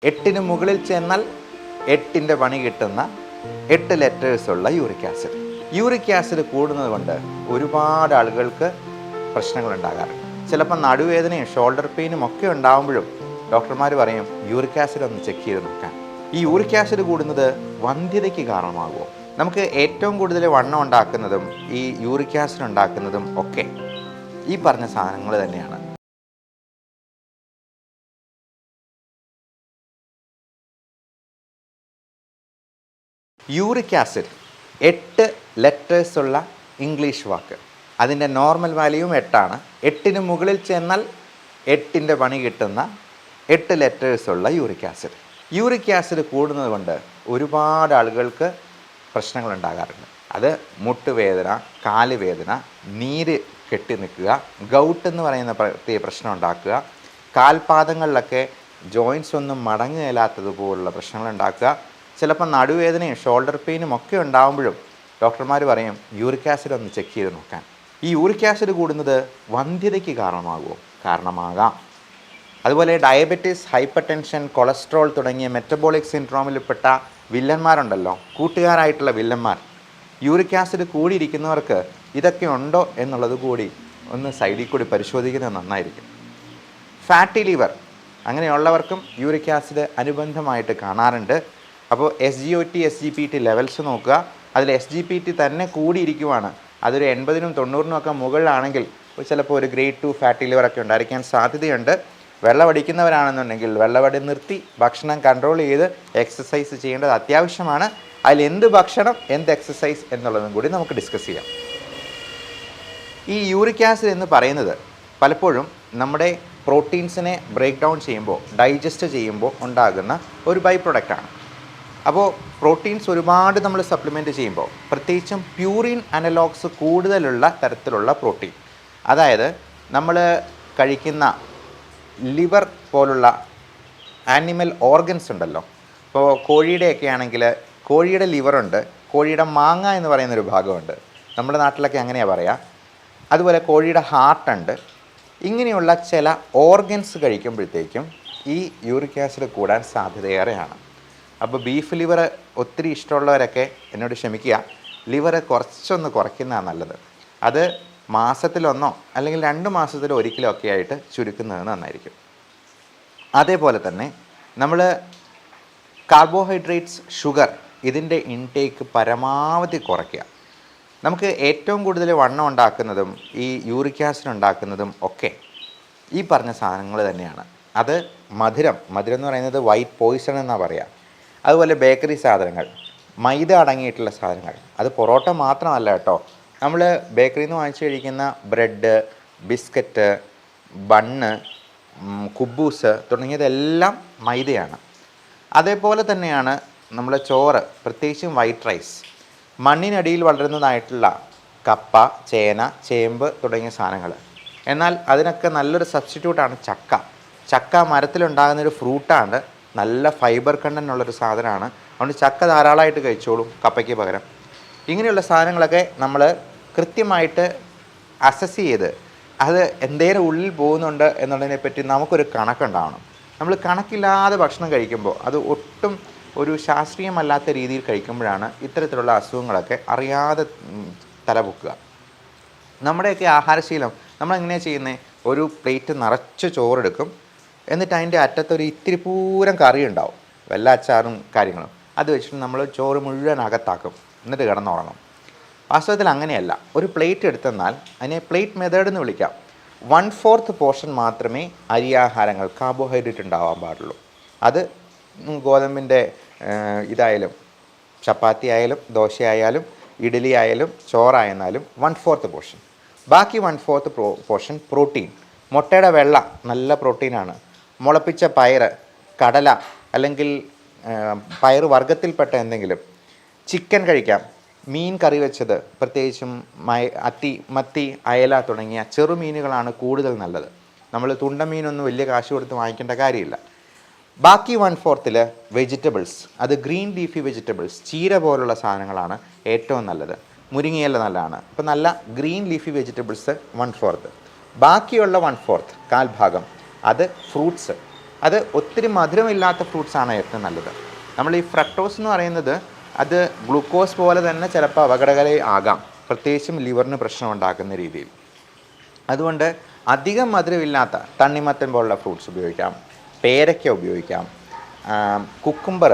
8ന് മുകളിൽ ചെന്നാൽ 8ൻ്റെ പണി കിട്ടുന്ന 8 ലെറ്റേഴ്സുള്ള യൂറിക് ആസിഡ്. യൂറിക് ആസിഡ് കൂടുന്നത് കൊണ്ട് ഒരുപാട് ആളുകൾക്ക് പ്രശ്നങ്ങൾ ഉണ്ടാകാറുണ്ട്. ചിലപ്പോൾ നടുവേദനയും ഷോൾഡർ പെയിനും ഒക്കെ ഉണ്ടാകുമ്പോഴും ഡോക്ടർമാർ പറയും യൂറിക് ആസിഡ് ഒന്ന് ചെക്ക് ചെയ്ത് നോക്കാൻ. ഈ യൂറിക് ആസിഡ് കൂടുന്നത് വന്ധ്യതയ്ക്ക് കാരണമാകുമോ? നമുക്ക് ഏറ്റവും കൂടുതൽ വണ്ണം ഉണ്ടാക്കുന്നതും ഈ യൂറിക് ആസിഡ് ഉണ്ടാക്കുന്നതും ഒക്കെ ഈ പറഞ്ഞ സാധനങ്ങൾ തന്നെയാണ്. യൂറിക് ആസിഡ് 8 ലെറ്റേഴ്സുള്ള ഇംഗ്ലീഷ് വാക്ക്. അതിൻ്റെ നോർമൽ വാല്യൂവും 8ആണ്. 8ന് മുകളിൽ ചെന്നാൽ 8ൻ്റെ പണി കിട്ടുന്ന 8 ലെറ്റേഴ്സുള്ള യൂറിക് ആസിഡ്. യൂറിക് ആസിഡ് കൂടുന്നത് കൊണ്ട് ഒരുപാട് ആളുകൾക്ക് പ്രശ്നങ്ങൾ ഉണ്ടാകാറുണ്ട്. അത് മുട്ടുവേദന, കാലുവേദന, നീര് കെട്ടി നിൽക്കുക, ഗൗട്ട് എന്ന് പറയുന്ന പ്രത്യേക പ്രശ്നം ഉണ്ടാക്കുക, കാൽപാദങ്ങളിലൊക്കെ ജോയിൻറ്റ്സ് ഒന്നും മടങ്ങുകയില്ലാത്തതുപോലുള്ള പ്രശ്നങ്ങൾ ഉണ്ടാക്കുക, ചിലപ്പോൾ നടുവേദനയും ഷോൾഡർ പെയിനും ഒക്കെ ഉണ്ടാകുമ്പോഴും ഡോക്ടർമാർ പറയും യൂറിക് ആസിഡ് ഒന്ന് ചെക്ക് ചെയ്ത് നോക്കാൻ. ഈ യൂറിക് ആസിഡ് കൂടുന്നത് വന്ധ്യതയ്ക്ക് കാരണമാകുമോ? കാരണമാകാം. അതുപോലെ ഡയബറ്റീസ്, ഹൈപ്പർ ടെൻഷൻ, കൊളസ്ട്രോൾ തുടങ്ങിയ മെറ്റബോളിക് സിൻഡ്രോമിൽപ്പെട്ട വില്ലന്മാരുണ്ടല്ലോ, കൂട്ടുകാരായിട്ടുള്ള വില്ലന്മാർ. യൂറിക് ആസിഡ് കൂടിയിരിക്കുന്നവർക്ക് ഇതൊക്കെ ഉണ്ടോ എന്നുള്ളത് കൂടി ഒന്ന് സൈഡിൽ കൂടി പരിശോധിക്കുന്നത് നന്നായിരിക്കും. ഫാറ്റി ലിവർ അങ്ങനെയുള്ളവർക്കും യൂറിക് ആസിഡ് അനുബന്ധമായിട്ട് കാണാറുണ്ട്. അപ്പോൾ SGOT, SGPT ലെവൽസ് നോക്കുക. അതിൽ SGPT തന്നെ കൂടിയിരിക്കുവാണ്. അതൊരു 80നും 90നും ഒക്കെ മുകളിലാണെങ്കിൽ ചിലപ്പോൾ ഒരു ഗ്രേഡ് 2 ഫാറ്റി ലിവറൊക്കെ ഉണ്ടായിരിക്കാൻ സാധ്യതയുണ്ട്. വെള്ളമടിക്കുന്നവരാണെന്നുണ്ടെങ്കിൽ വെള്ളമടി നിർത്തി ഭക്ഷണം കൺട്രോൾ ചെയ്ത് എക്സസൈസ് ചെയ്യേണ്ടത് അത്യാവശ്യമാണ്. അതിൽ എന്ത് ഭക്ഷണം, എന്ത് എക്സസൈസ് എന്നുള്ളതും കൂടി നമുക്ക് ഡിസ്കസ് ചെയ്യാം. ഈ യൂറിക് ആസിഡ് എന്ന് പറയുന്നത് പലപ്പോഴും നമ്മുടെ പ്രോട്ടീൻസിനെ ബ്രേക്ക് ഡൗൺ ചെയ്യുമ്പോൾ, ഡൈജസ്റ്റ് ചെയ്യുമ്പോൾ ഉണ്ടാകുന്ന ഒരു ബൈ പ്രൊഡക്റ്റാണ്. അപ്പോൾ പ്രോട്ടീൻസ് ഒരുപാട് നമ്മൾ സപ്ലിമെൻറ്റ് ചെയ്യുമ്പോൾ, പ്രത്യേകിച്ചും പ്യൂറിൻ അനലോഗ്സ് കൂടുതലുള്ള തരത്തിലുള്ള പ്രോട്ടീൻ, അതായത് നമ്മൾ കഴിക്കുന്ന ലിവർ പോലുള്ള ആനിമൽ ഓർഗൻസ് ഉണ്ടല്ലോ. ഇപ്പോൾ കോഴിയുടെയൊക്കെ ആണെങ്കിൽ കോഴിയുടെ ലിവറുണ്ട്, കോഴിയുടെ മാങ്ങ എന്ന് പറയുന്നൊരു ഭാഗമുണ്ട്, നമ്മുടെ നാട്ടിലൊക്കെ അങ്ങനെയാണ് പറയുക. അതുപോലെ കോഴിയുടെ ഹാർട്ടുണ്ട്. ഇങ്ങനെയുള്ള ചില ഓർഗൻസ് കഴിക്കുമ്പോഴത്തേക്കും ഈ യൂറിക് ആസിഡ് കൂടാൻ സാധ്യതയേറെയാണ്. അപ്പോൾ ബീഫ് ലിവർ ഒത്തിരി ഇഷ്ടമുള്ളവരൊക്കെ എന്നോട് ക്ഷമിക്കുക, ലിവർ കുറച്ചൊന്ന് കുറയ്ക്കുന്നതാണ് നല്ലത്. അത് മാസത്തിലൊന്നോ അല്ലെങ്കിൽ 2 മാസത്തിലോ ഒരിക്കലോ ഒക്കെ ആയിട്ട് ചുരുക്കുന്നത് നന്നായിരിക്കും. അതേപോലെ തന്നെ നമ്മൾ കാർബോഹൈഡ്രേറ്റ്സ്, ഷുഗർ ഇതിൻ്റെ ഇൻടേക്ക് പരമാവധി കുറയ്ക്കുക. നമുക്ക് ഏറ്റവും കൂടുതൽ വണ്ണം ഉണ്ടാക്കുന്നതും ഈ യൂറിക് ആസിഡ് ഉണ്ടാക്കുന്നതും ഒക്കെ ഈ പറഞ്ഞ സാധനങ്ങൾ തന്നെയാണ്. അത് മധുരം എന്ന് പറയുന്നത് വൈറ്റ് പോയിസൺ എന്നാണ് പറയുക. അതുപോലെ ബേക്കറി സാധനങ്ങൾ, മൈദ അടങ്ങിയിട്ടുള്ള സാധനങ്ങൾ, അത് പൊറോട്ട മാത്രമല്ല കേട്ടോ. നമ്മൾ ബേക്കറിയിൽ നിന്ന് വാങ്ങിച്ച് കഴിക്കുന്ന ബ്രെഡ്, ബിസ്ക്കറ്റ്, ബണ്ണ്, കുബൂസ് തുടങ്ങിയതെല്ലാം മൈദയാണ്. അതേപോലെ തന്നെയാണ് നമ്മുടെ ചോറ്, പ്രത്യേകിച്ചും വൈറ്റ് റൈസ്, മണ്ണിനടിയിൽ വളരുന്നതായിട്ടുള്ള കപ്പ, ചേന, ചേമ്പ് തുടങ്ങിയ സാധനങ്ങൾ. എന്നാൽ അതിനൊക്കെ നല്ലൊരു സബ്സ്റ്റിറ്റ്യൂട്ടാണ് ചക്ക. ചക്ക മരത്തിലുണ്ടാകുന്നൊരു ഫ്രൂട്ടാണ്, നല്ല ഫൈബർ കണ്ടൻ്റ് ഉള്ളൊരു സാധനമാണ്. അതുകൊണ്ട് ചക്ക ധാരാളമായിട്ട് കഴിച്ചോളും കപ്പയ്ക്ക് പകരം. ഇങ്ങനെയുള്ള സാധനങ്ങളൊക്കെ നമ്മൾ കൃത്യമായിട്ട് അസസ് ചെയ്ത് അത് എന്തേലും ഉള്ളിൽ പോകുന്നുണ്ട് എന്നുള്ളതിനെപ്പറ്റി നമുക്കൊരു കണക്കുണ്ടാവണം. നമ്മൾ കണക്കില്ലാതെ ഭക്ഷണം കഴിക്കുമ്പോൾ, അത് ഒട്ടും ഒരു ശാസ്ത്രീയമല്ലാത്ത രീതിയിൽ കഴിക്കുമ്പോഴാണ് ഇത്തരത്തിലുള്ള അസുഖങ്ങളൊക്കെ അറിയാതെ തലപൊക്കുക. നമ്മുടെയൊക്കെ ആഹാരശീലം നമ്മളെങ്ങനെയാണ് ചെയ്യുന്നത്? ഒരു പ്ലേറ്റ് നിറച്ച് ചോറെടുക്കും, എന്നിട്ട് അതിൻ്റെ അറ്റത്തൊരു ഇത്തിരി പൂരം കറി ഉണ്ടാവും, വല്ല അച്ചാറും കാര്യങ്ങളും. അത് വെച്ചിട്ട് നമ്മൾ ചോറ് മുഴുവൻ അകത്താക്കും, എന്നിട്ട് കിടന്നുറങ്ങും. വാസ്തവത്തിൽ അങ്ങനെയല്ല. ഒരു പ്ലേറ്റ് എടുത്തെന്നാൽ അതിനെ പ്ലേറ്റ് മെത്തേഡ് എന്ന് വിളിക്കാം. 1/4 പോർഷൻ മാത്രമേ അരിയാഹാരങ്ങൾ, കാർബോഹൈഡ്രേറ്റ് ഉണ്ടാവാൻ പാടുള്ളൂ. അത് ഗോതമ്പിൻ്റെ ഇതായാലും ചപ്പാത്തി ആയാലും ദോശയായാലും ഇഡ്ഡലി ആയാലും ചോറായിരുന്നാലും 1/4 പോർഷൻ. ബാക്കി 1/4 പോർഷൻ പ്രോട്ടീൻ. മുട്ടയുടെ വെള്ള നല്ല പ്രോട്ടീനാണ്. മുളപ്പിച്ച പയർ, കടല അല്ലെങ്കിൽ പയർ വർഗ്ഗത്തിൽപ്പെട്ട എന്തെങ്കിലും, ചിക്കൻ കഴിക്കാം. മീൻ കറി വെച്ചത്, പ്രത്യേകിച്ചും മത്തി, അയല തുടങ്ങിയ ചെറുമീനുകളാണ് കൂടുതൽ നല്ലത്. നമ്മൾ തുണ്ടമീനൊന്നും വലിയ കാശ് കൊടുത്ത് വാങ്ങിക്കേണ്ട കാര്യമില്ല. ബാക്കി 1/4 വെജിറ്റബിൾസ്, അത് ഗ്രീൻ ലീഫി വെജിറ്റബിൾസ്, ചീര പോലുള്ള സാധനങ്ങളാണ് ഏറ്റവും നല്ലത്. മുരിങ്ങയില നല്ലതാണ്. അപ്പോൾ നല്ല ഗ്രീൻ ലീഫി വെജിറ്റബിൾസ് 1/4. ബാക്കിയുള്ള 1/4 കാൽഭാഗം അത് ഫ്രൂട്ട്സ്. അത് ഒത്തിരി മധുരമില്ലാത്ത ഫ്രൂട്ട്സാണ് ഏറ്റവും നല്ലത്. നമ്മൾ ഈ ഫ്രക്ടോസ് എന്ന് പറയുന്നത് അത് ഗ്ലൂക്കോസ് പോലെ തന്നെ ചിലപ്പോൾ അപകടകരമായി ആകാം, പ്രത്യേകിച്ചും ലിവറിന് പ്രശ്നം ഉണ്ടാക്കുന്ന രീതിയിൽ. അതുകൊണ്ട് അധികം മധുരമില്ലാത്ത തണ്ണിമത്തൻ പോലുള്ള ഫ്രൂട്ട്സ് ഉപയോഗിക്കാം, പേരയ്ക്ക ഉപയോഗിക്കാം, കുക്കുംബർ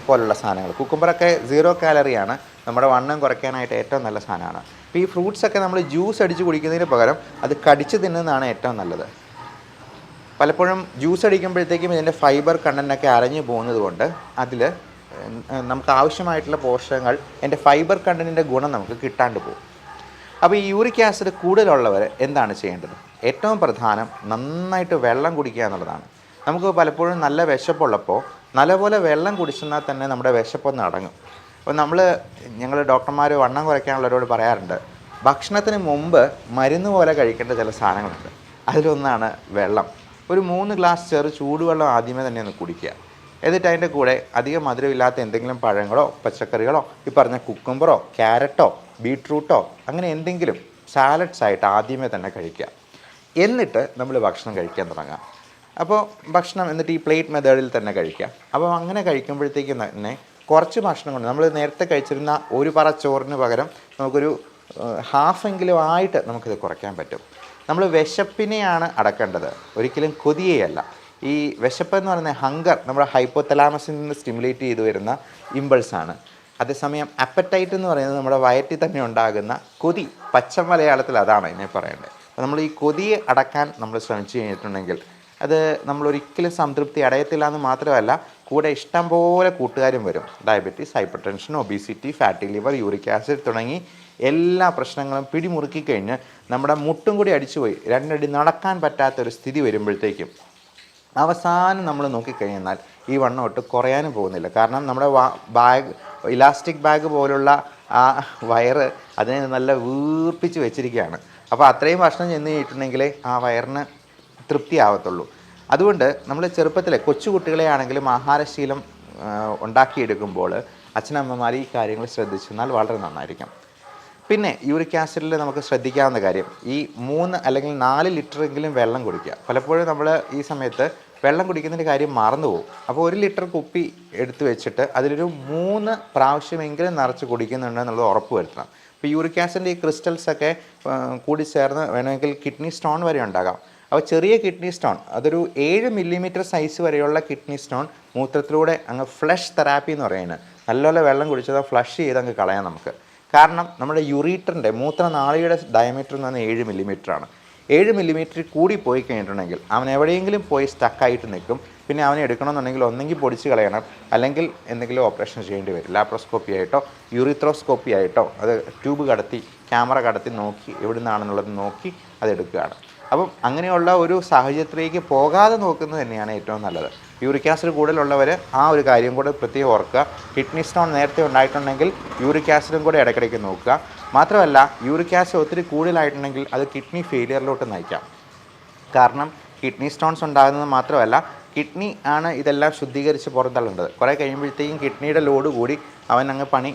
പോലുള്ള സാധനങ്ങൾ. കുക്കുംബറൊക്കെ 0 കാലറിയാണ്, നമ്മുടെ വണ്ണം കുറയ്ക്കാനായിട്ട് ഏറ്റവും നല്ല സാധനമാണ്. അപ്പോൾ ഈ ഫ്രൂട്ട്സൊക്കെ നമ്മൾ ജ്യൂസ് അടിച്ച് കുടിക്കുന്നതിന് പകരം അത് കടിച്ച് തിന്നുന്നതാണ് ഏറ്റവും നല്ലത്. പലപ്പോഴും ജ്യൂസ് അടിക്കുമ്പോഴത്തേക്കും ഇതിൻ്റെ ഫൈബർ കണ്ടൻറ്റൊക്കെ അരഞ്ഞു പോകുന്നത് കൊണ്ട് അതിൽ നമുക്ക് ആവശ്യമായിട്ടുള്ള പോഷകങ്ങൾ, എൻ്റെ ഫൈബർ കണ്ടൻറ്റിൻ്റെ ഗുണം നമുക്ക് കിട്ടാണ്ട് പോകും. അപ്പോൾ ഈ യൂറിക് ആസിഡ് കൂടുതലുള്ളവർ എന്താണ് ചെയ്യേണ്ടത്? ഏറ്റവും പ്രധാനം നന്നായിട്ട് വെള്ളം കുടിക്കുക എന്നുള്ളതാണ്. നമുക്ക് പലപ്പോഴും നല്ല വിശപ്പുള്ളപ്പോൾ നല്ലപോലെ വെള്ളം കുടിച്ചെന്നാൽ തന്നെ നമ്മുടെ വിശപ്പൊന്ന് അടങ്ങും. അപ്പോൾ ഞങ്ങൾ ഡോക്ടർമാർ വണ്ണം കുറയ്ക്കാനുള്ളവരോട് പറയാറുണ്ട്, ഭക്ഷണത്തിന് മുമ്പ് മരുന്ന് പോലെ കഴിക്കേണ്ട ചില സാധനങ്ങളുണ്ട്. അതിലൊന്നാണ് വെള്ളം. ഒരു 3 ഗ്ലാസ് ചൂടുവെള്ളം ആദ്യമേ തന്നെ ഒന്ന് കുടിക്കുക. എന്നിട്ട് അതിൻ്റെ കൂടെ അധികം മധുരമില്ലാത്ത എന്തെങ്കിലും പഴങ്ങളോ പച്ചക്കറികളോ, ഈ പറഞ്ഞ കുക്കുംബറോ ക്യാരറ്റോ ബീട്രൂട്ടോ അങ്ങനെ എന്തെങ്കിലും സാലഡ്സ് ആയിട്ട് ആദ്യമേ തന്നെ കഴിക്കുക. എന്നിട്ട് നമ്മൾ ഭക്ഷണം കഴിക്കാൻ തുടങ്ങാം. അപ്പോൾ ഭക്ഷണം എന്നിട്ട് ഈ പ്ലേറ്റ് മെത്തേഡിൽ തന്നെ കഴിക്കുക. അപ്പോൾ അങ്ങനെ കഴിക്കുമ്പോഴത്തേക്കും തന്നെ കുറച്ച് ഭക്ഷണം കൊണ്ട് നമ്മൾ നേരത്തെ കഴിച്ചിരുന്ന ഒരു പറ ചോറിന് പകരം നമുക്കൊരു ഹാഫെങ്കിലും ആയിട്ട് നമുക്കിത് കുറയ്ക്കാൻ പറ്റും. നമ്മൾ വിശപ്പിനെയാണ് അടക്കേണ്ടത്, ഒരിക്കലും കൊതിയെയല്ല. ഈ വിശപ്പ് എന്ന് പറയുന്ന ഹങ്കർ നമ്മുടെ ഹൈപ്പോതലാമസിൽ നിന്ന് സ്റ്റിമുലേറ്റ് ചെയ്തു വരുന്ന ഇമ്പൾസാണ്. അതേസമയം അപ്പറ്റൈറ്റ് എന്ന് പറയുന്നത് നമ്മുടെ വയറ്റിൽ തന്നെ ഉണ്ടാകുന്ന കൊതി. പച്ച മലയാളത്തിൽ അതാണ് ഇതിനെ പറയേണ്ടത്. അപ്പോൾ നമ്മൾ ഈ കൊതിയെ അടക്കാൻ നമ്മൾ ശ്രമിച്ചു കഴിഞ്ഞിട്ടുണ്ടെങ്കിൽ അത് നമ്മളൊരിക്കലും സംതൃപ്തി അടയത്തില്ല എന്ന് മാത്രമല്ല, കൂടെ ഇഷ്ടം പോലെ കൂട്ടുകാരും വരും. Diabetes, hyper tension, obesity, fatty liver, uric acid തുടങ്ങി എല്ലാ പ്രശ്നങ്ങളും പിടിമുറുക്കി കഴിഞ്ഞ് നമ്മുടെ മുട്ടും കൂടി അടിച്ചുപോയി 2 അടി നടക്കാൻ പറ്റാത്തൊരു സ്ഥിതി വരുമ്പോഴത്തേക്കും അവസാനം നമ്മൾ നോക്കിക്കഴിഞ്ഞാൽ ഈ വണ്ണം ഒട്ട് കുറയാനും പോകുന്നില്ല. കാരണം നമ്മുടെ ഇലാസ്റ്റിക് ബാഗ് പോലുള്ള ആ വയറ് അതിനെ നല്ല വീർപ്പിച്ച് വെച്ചിരിക്കുകയാണ്. അപ്പോൾ അത്രയും ഭക്ഷണം ചെന്ന് കഴിഞ്ഞിട്ടുണ്ടെങ്കിലേ ആ വയറിന് തൃപ്തിയാവത്തുള്ളൂ. അതുകൊണ്ട് നമ്മൾ ചെറുപ്പത്തിലെ കൊച്ചുകുട്ടികളെ ആണെങ്കിലും ആഹാരശീലം ഉണ്ടാക്കിയെടുക്കുമ്പോൾ അച്ഛനമ്മമാർ ഈ കാര്യങ്ങൾ ശ്രദ്ധിച്ചെന്നാൽ വളരെ നന്നായിരിക്കും. പിന്നെ യൂറിക് ആസിഡിൽ നമുക്ക് ശ്രദ്ധിക്കാവുന്ന കാര്യം, ഈ 3 അല്ലെങ്കിൽ 4 ലിറ്ററെങ്കിലും വെള്ളം കുടിക്കുക. പലപ്പോഴും നമ്മൾ ഈ സമയത്ത് വെള്ളം കുടിക്കുന്നതിൻ്റെ കാര്യം മറന്നു പോകും. അപ്പോൾ 1 ലിറ്റർ കുപ്പി എടുത്ത് വെച്ചിട്ട് അതിലൊരു 3 പ്രാവശ്യമെങ്കിലും നിറച്ച് കുടിക്കുന്നുണ്ടെന്നുള്ളത് ഉറപ്പ് വരുത്തണം. ഇപ്പോൾ യൂറിക് ആസിഡിൻ്റെ ഈ ക്രിസ്റ്റൽസൊക്കെ കൂടി ചേർന്ന് വേണമെങ്കിൽ കിഡ്നി സ്റ്റോൺ വരെ ഉണ്ടാകാം. അപ്പോൾ ചെറിയ കിഡ്നി സ്റ്റോൺ, അതൊരു 7 മില്ലിമീറ്റർ സൈസ് വരെയുള്ള കിഡ്നി സ്റ്റോൺ മൂത്രത്തിലൂടെ അങ്ങ് ഫ്ലഷ് തെറാപ്പി എന്ന് പറയുന്നത്, നല്ലപോലെ വെള്ളം കുടിച്ചത് ഫ്ലഷ് ചെയ്ത് അങ്ങ് കളയാം നമുക്ക്. കാരണം നമ്മുടെ യൂറീറ്ററിൻ്റെ മൂത്രനാളിയുടെ ഡയമീറ്റർ എന്ന് പറഞ്ഞാൽ 7 മില്ലിമീറ്ററാണ്. 7 മില്ലിമീറ്ററിൽ കൂടി പോയി കഴിഞ്ഞിട്ടുണ്ടെങ്കിൽ അവൻ എവിടെയെങ്കിലും പോയി സ്റ്റക്കായിട്ട് നിൽക്കും. പിന്നെ അവനെ എടുക്കണമെന്നുണ്ടെങ്കിൽ ഒന്നെങ്കിൽ പൊടിച്ച് കളയണം, അല്ലെങ്കിൽ എന്തെങ്കിലും ഓപ്പറേഷൻ ചെയ്യേണ്ടി വരും. ലാപ്രോസ്കോപ്പി ആയിട്ടോ യൂറിത്രോസ്കോപ്പി ആയിട്ടോ അത് ട്യൂബ് കടത്തി ക്യാമറ കടത്തി നോക്കി എവിടെ നിന്നാണെന്നുള്ളത് നോക്കി അതെടുക്കുകയാണ്. അപ്പം അങ്ങനെയുള്ള ഒരു സാഹചര്യത്തിലേക്ക് പോകാതെ നോക്കുന്നത് തന്നെയാണ് ഏറ്റവും നല്ലത്. യൂറിക് ആസിഡ് കൂടുതലുള്ളവർ ആ ഒരു കാര്യം കൂടെ പ്രത്യേകം ഓർക്കുക. കിഡ്നി സ്റ്റോൺ നേരത്തെ ഉണ്ടായിട്ടുണ്ടെങ്കിൽ യൂറിക് ആസിഡും കൂടെ ഇടയ്ക്കിടയ്ക്ക് നോക്കുക. മാത്രമല്ല യൂറിക് ആസിഡ് ഒത്തിരി കൂടുതലായിട്ടുണ്ടെങ്കിൽ അത് കിഡ്നി ഫെയിലിയറിലോട്ട് നയിക്കാം. കാരണം കിഡ്നി സ്റ്റോൺസ് ഉണ്ടാകുന്നത് മാത്രമല്ല, കിഡ്നി ആണ് ഇതെല്ലാം ശുദ്ധീകരിച്ച് പുറന്തള്ളുന്നത്. കുറേ കഴിയുമ്പോഴത്തേക്കും കിഡ്നിയുടെ ലോഡ് കൂടി അവൻ പണി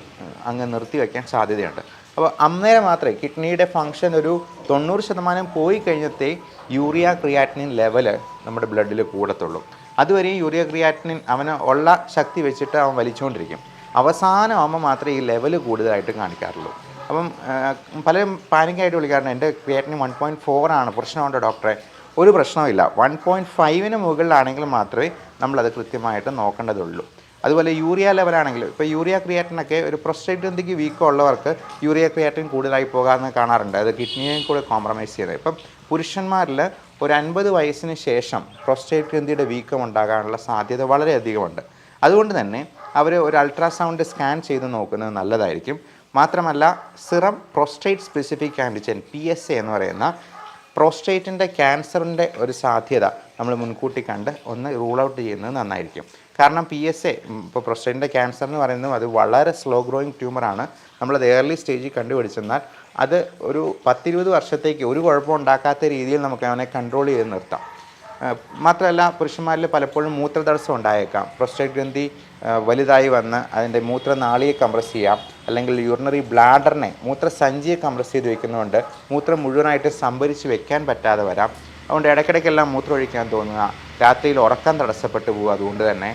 നിർത്തി വയ്ക്കാൻ സാധ്യതയുണ്ട്. അപ്പോൾ അന്നേരം മാത്രമേ കിഡ്നിയുടെ ഫങ്ഷൻ ഒരു 90% പോയി കഴിഞ്ഞത്തെ യൂറിയ ക്രിയാറ്റിനിൻ ലെവൽ നമ്മുടെ ബ്ലഡിൽ കൂടത്തുള്ളൂ. അതുവരെയും യൂറിയ ക്രിയാറ്റിനിൻ അവന് ഉള്ള ശക്തി വെച്ചിട്ട് അവൻ വലിച്ചുകൊണ്ടിരിക്കും. അവസാനമാകുമ്പോൾ മാത്രമേ ഈ ലെവൽ കൂടുതലായിട്ട് കാണിക്കാറുള്ളൂ. അപ്പം പലരും പാനിക്കായിട്ട് വിളിക്കാറുണ്ട്, എൻ്റെ ക്രിയാറ്റിനിൻ 1.4 ആണ്, പ്രശ്നമുണ്ടോ ഡോക്ടറെ? ഒരു പ്രശ്നമില്ല. 1.5 മുകളിലാണെങ്കിൽ മാത്രമേ നമ്മളത് കൃത്യമായിട്ട് നോക്കേണ്ടതുള്ളൂ. അതുപോലെ യൂറിയ ലെവലാണെങ്കിൽ, ഇപ്പോൾ യൂറിയ ക്രിയാറ്റിനൊക്കെ ഒരു പ്രോസ്റ്റേറ്റ് ഗ്രന്ഥിക്ക് വീക്കം ഉള്ളവർക്ക് യൂറിയ ക്രിയാറ്റിൻ കൂടുതലായി പോകാമെന്ന് കാണാറുണ്ട്. അത് കിഡ്നിയെയും കൂടെ കോംപ്രമൈസ് ചെയ്യുന്നത്. ഇപ്പം പുരുഷന്മാരിൽ ഒരു 50 വയസ്സിന് ശേഷം പ്രോസ്റ്റേറ്റ് ഗ്രന്ഥിയുടെ വീക്കം ഉണ്ടാകാനുള്ള സാധ്യത വളരെയധികമുണ്ട്. അതുകൊണ്ട് തന്നെ അവർ ഒരു അൾട്രാസൗണ്ട് സ്കാൻ ചെയ്ത് നോക്കുന്നത് നല്ലതായിരിക്കും. മാത്രമല്ല serum prostate specific antigen PSA എന്ന് പറയുന്ന പ്രോസ്റ്റേറ്റിൻ്റെ ക്യാൻസറിൻ്റെ ഒരു സാധ്യത നമ്മൾ മുൻകൂട്ടി കണ്ട് ഒന്ന് റൂൾ ഔട്ട് ചെയ്യുന്നത് നന്നായിരിക്കും. കാരണം PSA ഇപ്പോൾ പ്രോസ്റ്റേറ്റിൻ്റെ ക്യാൻസർ എന്ന് പറയുന്നത് അത് വളരെ സ്ലോ ഗ്രോയിങ് ട്യൂമറാണ്. നമ്മളത് ഏർലി സ്റ്റേജിൽ കണ്ടുപിടിച്ചെന്നാൽ അത് ഒരു 10-20 വർഷത്തേക്ക് ഒരു കുഴപ്പം ഉണ്ടാക്കാത്ത രീതിയിൽ നമുക്ക് അവനെ കൺട്രോൾ ചെയ്ത് നിർത്താം. മാത്രമല്ല പുരുഷന്മാരിൽ പലപ്പോഴും മൂത്രതടസ്സം ഉണ്ടായേക്കാം. പ്രോസ്റ്റേറ്റ് ഗ്രന്ഥി വലുതായി വന്ന് അതിൻ്റെ മൂത്രനാളിയെ കംപ്രസ് ചെയ്യാം, അല്ലെങ്കിൽ യൂറിനറി ബ്ലാഡറിനെ മൂത്രസഞ്ചിയെ കംപ്രസ് ചെയ്ത് വെക്കുന്നതുകൊണ്ട് മൂത്രം മുഴുവനായിട്ട് സംഭരിച്ച് വെക്കാൻ പറ്റാതെ വരാം. അതുകൊണ്ട് ഇടയ്ക്കിടയ്ക്കെല്ലാം മൂത്രമൊഴിക്കാൻ തോന്നുക, രാത്രിയിൽ ഉറക്കം തടസ്സപ്പെട്ടു പോവുക. അതുകൊണ്ട് തന്നെ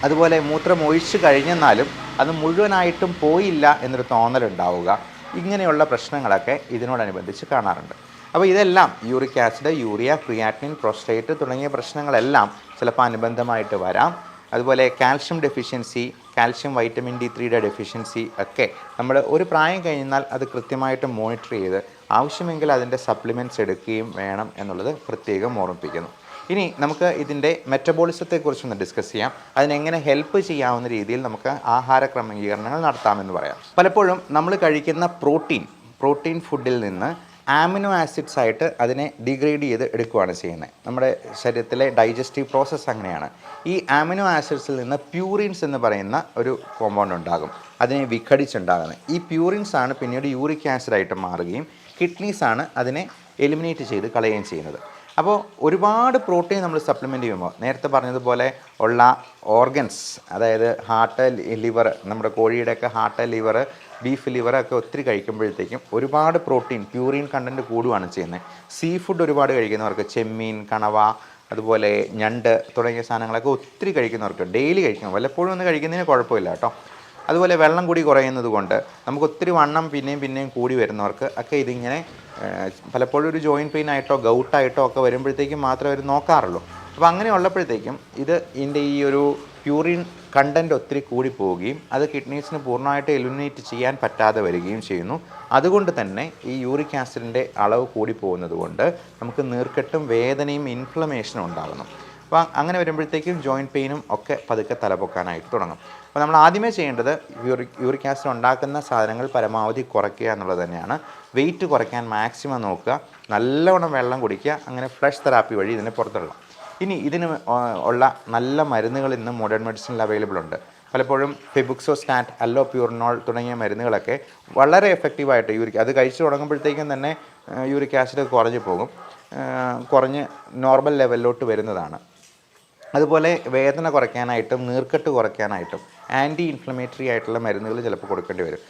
അതുപോലെ മൂത്രം ഒഴിച്ച് കഴിഞ്ഞെന്നാലും അത് മുഴുവനായിട്ടും പോയില്ല എന്നൊരു തോന്നലുണ്ടാവുക. ഇങ്ങനെയുള്ള പ്രശ്നങ്ങളൊക്കെ ഇതിനോടനുബന്ധിച്ച് കാണാറുണ്ട്. അപ്പോൾ ഇതെല്ലാം uric acid, urea, creatinine, prostate തുടങ്ങിയ പ്രശ്നങ്ങളെല്ലാം ചിലപ്പോൾ അനുബന്ധമായിട്ട് വരാം. അതുപോലെ കാൽഷ്യം ഡെഫിഷ്യൻസി, കാൽഷ്യം വൈറ്റമിൻ D3യുടെ ഡെഫിഷ്യൻസി ഒക്കെ നമ്മൾ ഒരു പ്രായം കഴിഞ്ഞാൽ അത് കൃത്യമായിട്ട് മോണിറ്റർ ചെയ്ത് ആവശ്യമെങ്കിൽ അതിൻ്റെ സപ്ലിമെൻറ്റ്സ് എടുക്കുകയും വേണം എന്നുള്ളത് പ്രത്യേകം ഓർമ്മിപ്പിക്കുന്നു. ഇനി നമുക്ക് ഇതിൻ്റെ മെറ്റബോളിസത്തെക്കുറിച്ചൊന്ന് ഡിസ്കസ് ചെയ്യാം. അതിനെങ്ങനെ ഹെൽപ്പ് ചെയ്യാവുന്ന രീതിയിൽ നമുക്ക് ആഹാര ക്രമീകരണങ്ങൾ നടത്താമെന്ന് പറയാം. പലപ്പോഴും നമ്മൾ കഴിക്കുന്ന പ്രോട്ടീൻ ഫുഡിൽ നിന്ന് ആമിനോ ആസിഡ്സ് ആയിട്ട് അതിനെ ഡിഗ്രേഡ് ചെയ്ത് എടുക്കുകയാണ് ചെയ്യുന്നത്. നമ്മുടെ ശരീരത്തിലെ ഡൈജസ്റ്റീവ് പ്രോസസ്സ് അങ്ങനെയാണ്. ഈ ആമിനോ ആസിഡ്സിൽ നിന്ന് പ്യൂറിൻസ് എന്ന് പറയുന്ന ഒരു കോമ്പൗണ്ട് ഉണ്ടാകും, അതിനെ വിഘടിച്ചുണ്ടാകുന്നത്. ഈ പ്യൂറിൻസ് ആണ് പിന്നീട് യൂറിക് ആസിഡായിട്ട് മാറുകയും കിഡ്നീസാണ് അതിനെ എലിമിനേറ്റ് ചെയ്ത് കളയുകയും ചെയ്യുന്നത്. അപ്പോൾ ഒരുപാട് പ്രോട്ടീൻ നമ്മൾ സപ്ലിമെൻറ്റ് ചെയ്യുമ്പോൾ നേരത്തെ പറഞ്ഞതുപോലെ ഉള്ള ഓർഗൻസ്, അതായത് ഹാർട്ട്, ലിവർ, നമ്മുടെ കോഴിയുടെയൊക്കെ ഹാർട്ട്, ലിവർ, ബീഫ് ലിവറൊക്കെ ഒത്തിരി കഴിക്കുമ്പോഴത്തേക്കും ഒരുപാട് പ്യൂറിൻ കണ്ടൻറ്റ് കൂടുകയാണ് ചെയ്യുന്നത്. സീ ഫുഡ് ഒരുപാട് കഴിക്കുന്നവർക്ക്, ചെമ്മീൻ, കണവ, അതുപോലെ ഞണ്ട് തുടങ്ങിയ സാധനങ്ങളൊക്കെ ഒത്തിരി കഴിക്കുന്നവർക്ക്, ഡെയിലി കഴിക്കണം, വല്ലപ്പോഴും ഒന്ന് കഴിക്കുന്നതിന് കുഴപ്പമില്ല കേട്ടോ. അതുപോലെ വെള്ളം കൂടി കുറയുന്നത് കൊണ്ട് നമുക്ക് ഒത്തിരി വണ്ണം പിന്നെയും കൂടി വരുന്നവർക്ക് ഒക്കെ ഇതിങ്ങനെ പലപ്പോഴും ഒരു ജോയിൻറ്റ് പെയിൻ ആയിട്ടോ ഗൗട്ടായിട്ടോ ഒക്കെ വരുമ്പോഴത്തേക്കും മാത്രമേ അവർ നോക്കാറുള്ളൂ. അപ്പോൾ അങ്ങനെ ഉള്ളപ്പോഴത്തേക്കും ഇതിൻ്റെ ഈ ഒരു പ്യൂറിൻ കണ്ടൻറ്റ് ഒത്തിരി കൂടി പോവുകയും അത് കിഡ്നീസിന് പൂർണ്ണമായിട്ട് എലിമിനേറ്റ് ചെയ്യാൻ പറ്റാതെ വരികയും ചെയ്യുന്നു. അതുകൊണ്ട് തന്നെ ഈ യൂറിക് ആസിഡിൻ്റെ അളവ് കൂടി പോകുന്നത് കൊണ്ട് നമുക്ക് നീർക്കെട്ടും വേദനയും ഇൻഫ്ലമേഷനും ഉണ്ടാകുന്നു. അപ്പോൾ അങ്ങനെ വരുമ്പോഴത്തേക്കും ജോയിൻറ്റ് പെയിനും ഒക്കെ പതുക്കെ തലപൊക്കാനായിട്ട് തുടങ്ങും. അപ്പോൾ നമ്മൾ ആദ്യമേ ചെയ്യേണ്ടത് യൂറിക് ആസിഡ് ഉണ്ടാക്കുന്ന സാധനങ്ങൾ പരമാവധി കുറയ്ക്കുക എന്നുള്ളത് തന്നെയാണ്. വെയിറ്റ് കുറയ്ക്കാൻ മാക്സിമം നോക്കുക, നല്ലവണ്ണം വെള്ളം കുടിക്കുക, അങ്ങനെ ഫ്ലഷ് തെറാപ്പി വഴി ഇതിനെ പുറത്തിടണം. ഇനി ഇതിന് ഉള്ള നല്ല മരുന്നുകൾ ഇന്ന് മോഡേൺ മെഡിസിനിൽ അവൈലബിൾ ഉണ്ട്. പലപ്പോഴും ഫെബുക്സോസ്റ്റാറ്റ്, അല്ലോപ്യൂറിനോൾ തുടങ്ങിയ മരുന്നുകളൊക്കെ വളരെ എഫക്റ്റീവായിട്ട് അത് കഴിച്ചു തുടങ്ങുമ്പോഴത്തേക്കും തന്നെ യൂറിക് ആസിഡ് കുറഞ്ഞു പോകും, കുറഞ്ഞ് നോർമൽ ലെവലിലോട്ട് വരുന്നതാണ്. അതുപോലെ വേദന കുറയ്ക്കാനായിട്ടും നീർക്കെട്ട് കുറയ്ക്കാനായിട്ടും ആൻറ്റി ഇൻഫ്ലമേറ്ററി ആയിട്ടുള്ള മരുന്നുകൾ ചിലപ്പോൾ കൊടുക്കേണ്ടി വരും.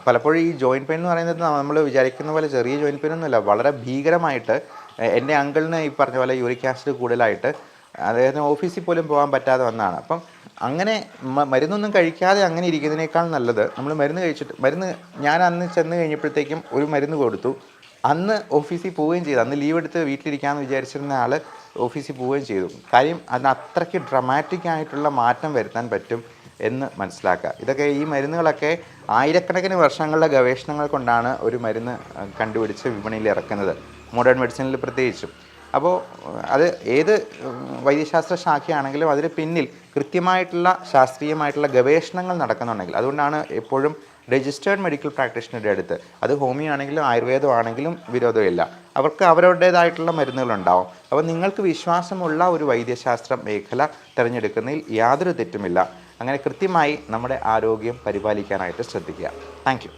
പലപ്പോഴും ഈ ജോയിൻറ്റ് പെയിൻ എന്ന് പറയുന്നത് നമ്മൾ വിചാരിക്കുന്ന പോലെ ചെറിയ ജോയിൻറ്റ് പെയിൻ ഒന്നുമില്ല, വളരെ ഭീകരമായിട്ട്. എൻ്റെ അങ്കിളിന് ഈ പറഞ്ഞ പോലെ യൂറിക് ആസിഡ് കൂടുതലായിട്ട് അദ്ദേഹത്തിന് ഓഫീസിൽ പോലും പോകാൻ പറ്റാതെ വന്നതാണ്. അപ്പം അങ്ങനെ മരുന്നൊന്നും കഴിക്കാതെ അങ്ങനെ ഇരിക്കുന്നതിനേക്കാൾ നല്ലത് നമ്മൾ മരുന്ന് ഞാൻ അന്ന് ചെന്ന് കഴിഞ്ഞപ്പോഴത്തേക്കും ഒരു മരുന്ന് കൊടുത്തു, അന്ന് ഓഫീസിൽ പോവുകയും ചെയ്തു. അന്ന് ലീവ് എടുത്ത് വീട്ടിലിരിക്കാമെന്ന് വിചാരിച്ചിരുന്ന ആൾ ഓഫീസിൽ പോവുകയും ചെയ്തു. കാര്യം അതിന് അത്രയ്ക്ക് ഡ്രമാറ്റിക് ആയിട്ടുള്ള മാറ്റം വരുത്താൻ പറ്റും എന്ന് മനസ്സിലാക്കുക. ഇതൊക്കെ ഈ മരുന്നുകളൊക്കെ ആയിരക്കണക്കിന് വർഷങ്ങളുടെ ഗവേഷണങ്ങൾ കൊണ്ടാണ് ഒരു മരുന്ന് കണ്ടുപിടിച്ച് വിപണിയിൽ ഇറക്കുന്നത്, മോഡേൺ മെഡിസിനിൽ പ്രത്യേകിച്ചും. അപ്പോൾ അത് ഏത് വൈദ്യശാസ്ത്ര ശാഖയാണെങ്കിലും അതിന് പിന്നിൽ കൃത്യമായിട്ടുള്ള ശാസ്ത്രീയമായിട്ടുള്ള ഗവേഷണങ്ങൾ നടക്കുന്നുണ്ടെങ്കിൽ, അതുകൊണ്ടാണ് എപ്പോഴും രജിസ്റ്റേർഡ് മെഡിക്കൽ പ്രാക്ടീഷണറുടെ അടുത്ത്, അത് ഹോമിയോ ആണെങ്കിലും ആയുർവേദം ആണെങ്കിലും വിരോധമില്ല, അവർക്ക് അവരുടേതായിട്ടുള്ള മരുന്നുകളുണ്ടാവും. അപ്പോൾ നിങ്ങൾക്ക് വിശ്വാസമുള്ള ഒരു വൈദ്യശാസ്ത്ര മേഖല തിരഞ്ഞെടുക്കുന്നതിൽ യാതൊരു തെറ്റുമില്ല. അങ്ങനെ കൃത്യമായി നമ്മുടെ ആരോഗ്യം പരിപാലിക്കാനായിട്ട് ശ്രദ്ധിക്കുക. Thank you.